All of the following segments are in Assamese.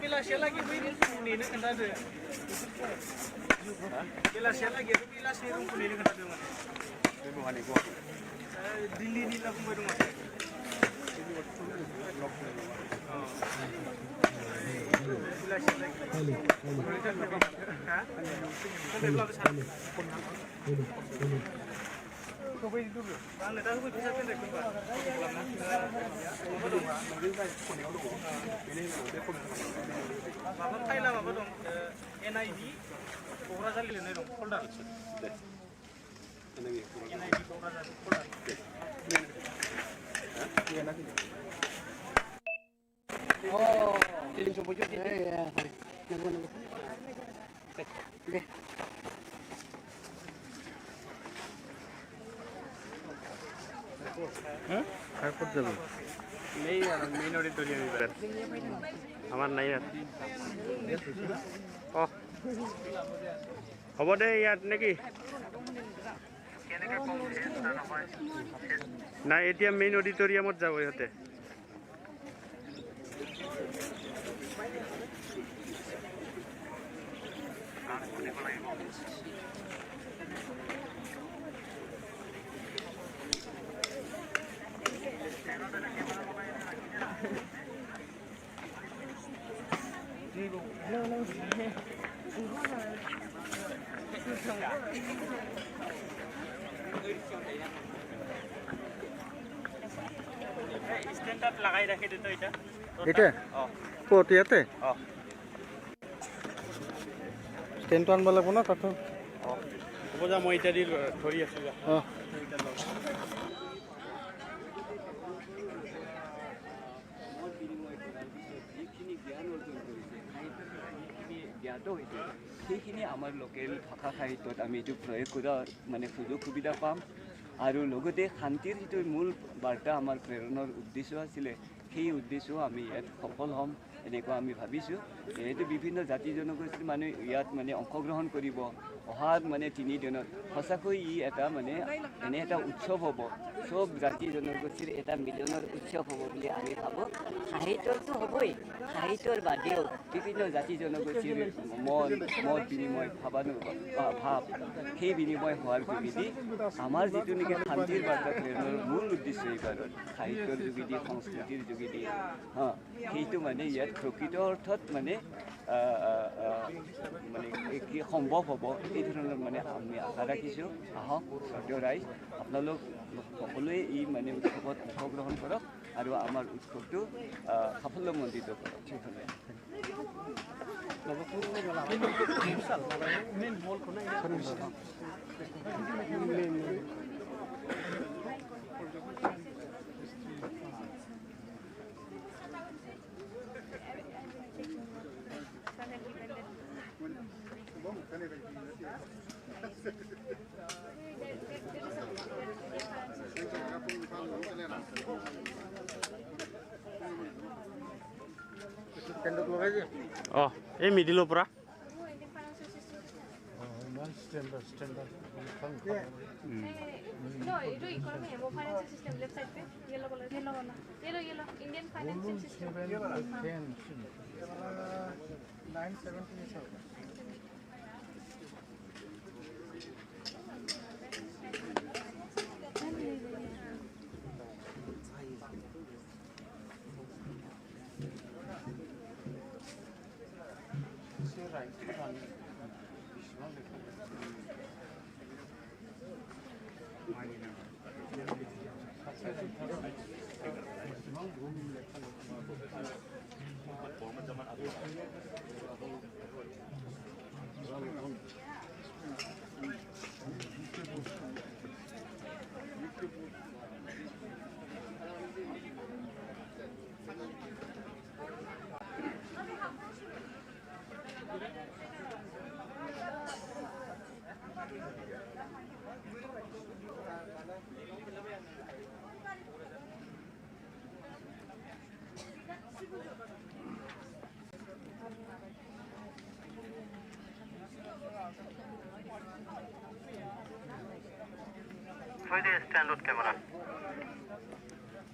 Belasnya lagi ini kena ada. Belasnya lagi rumput ini kena ada mas. Itu mana gua? Dili ni lah kumpulan mas. Belasnya lagi. Kau beri dulu. Anda tahu kau bisa pendek kan? Apa file apa dong? NID, Kokrajhar lihat dong folder. NID Kokrajhar folder. Oh, jadi coba juga ya. Oke. हाँ खार पड़ जाबे नहीं यार मेन ऑडिटोरियम इधर আমার নাই আর অ হ'ব দে ইয়াত নেকি নাই এতিয়া মেইন অডিটৰিয়ামত যাব ইহঁতে স্ট্যান্ডার্ড লাগাই রাখি দিত এটা এটা ক'ত ইয়াতে ষ্টেণ্ডটো আনিব লাগিব ন তাতো হ'ব যা মই এতিয়া দি ধৰি আছোঁ যা সেইখিনি আমাৰ লোকেল ভাষা সাহিত্যত আমি এইটো প্ৰয়োগ কৰাৰ মানে সুযোগ সুবিধা পাম আৰু লগতে শান্তিৰ যিটো মূল বাৰ্তা আমাৰ প্ৰেৰণৰ উদ্দেশ্য আছিলে সেই উদ্দেশ্য আমি ইয়াত সফল হ'ম এনেকুৱা আমি ভাবিছোঁ এইটো বিভিন্ন জাতি জনগোষ্ঠীৰ মানুহ ইয়াত মানে অংশগ্ৰহণ কৰিব অহাৰ মানে 3 দিনত সঁচাকৈ ই এটা মানে এনে এটা উৎসৱ হ'ব সব জাতি জনগোষ্ঠীৰ এটা মিলনৰ উৎসৱ হ'ব বুলি আমি ভাবোঁ সাহিত্যটো হ'বই সাহিত্যৰ বাদেও বিভিন্ন জাতি জনগোষ্ঠীৰ মত বিনিময় ভাৱ সেই বিনিময় হোৱাৰ যোগেদি আমাৰ যিটো নেকি শান্তিৰ বাৰ্তা প্ৰেৰণৰ মূল উদ্দেশ্য এইবাৰত সাহিত্যৰ যোগেদি সংস্কৃতিৰ যোগেদি সেইটো মানে ইয়াত প্ৰকৃত অৰ্থত মানে কি সম্ভৱ হ'ব এই ধৰণৰ মানে আমি আশা ৰাখিছোঁ আহক শ্ৰদ্ধেয় ৰাইজ আপোনালোক সকলোৱে এই মানে উৎসৱত অংশগ্ৰহণ কৰক আৰু আমাৰ উৎসৱটো সাফল্যমণ্ডিত কৰক অ এই মিডিলৰ পৰা No, it will economy. Financial system left side पे yellow color. Yellow. Indian financial system. 970 Thank you.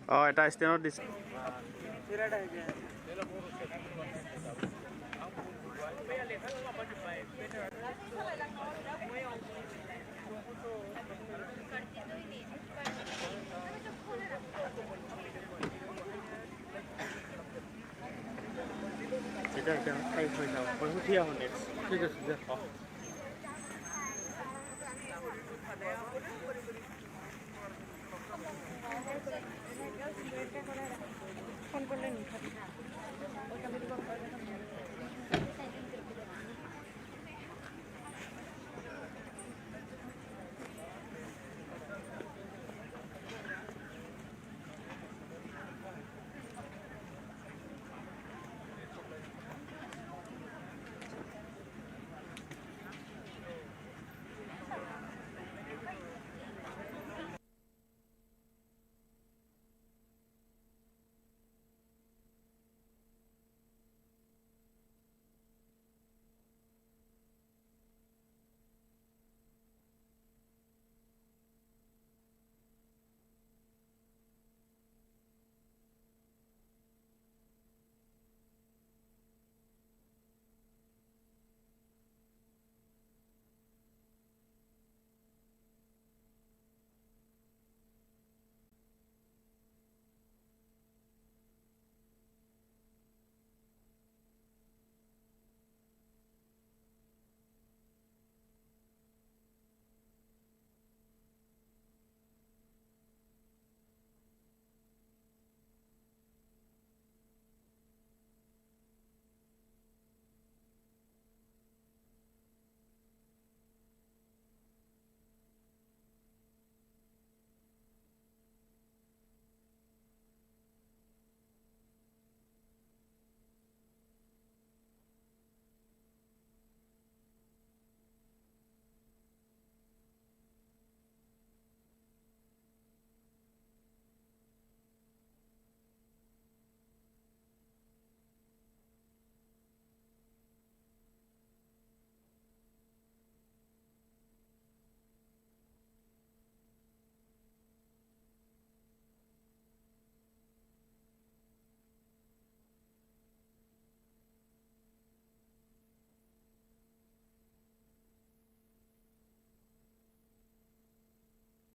অঁ এটা ষ্টেণ্ডত দিছে এটা এটা খাই হৈ যাওঁ মই উঠি আহোঁ নেক্সট ঠিক আছে দে অঁ ফোন করলে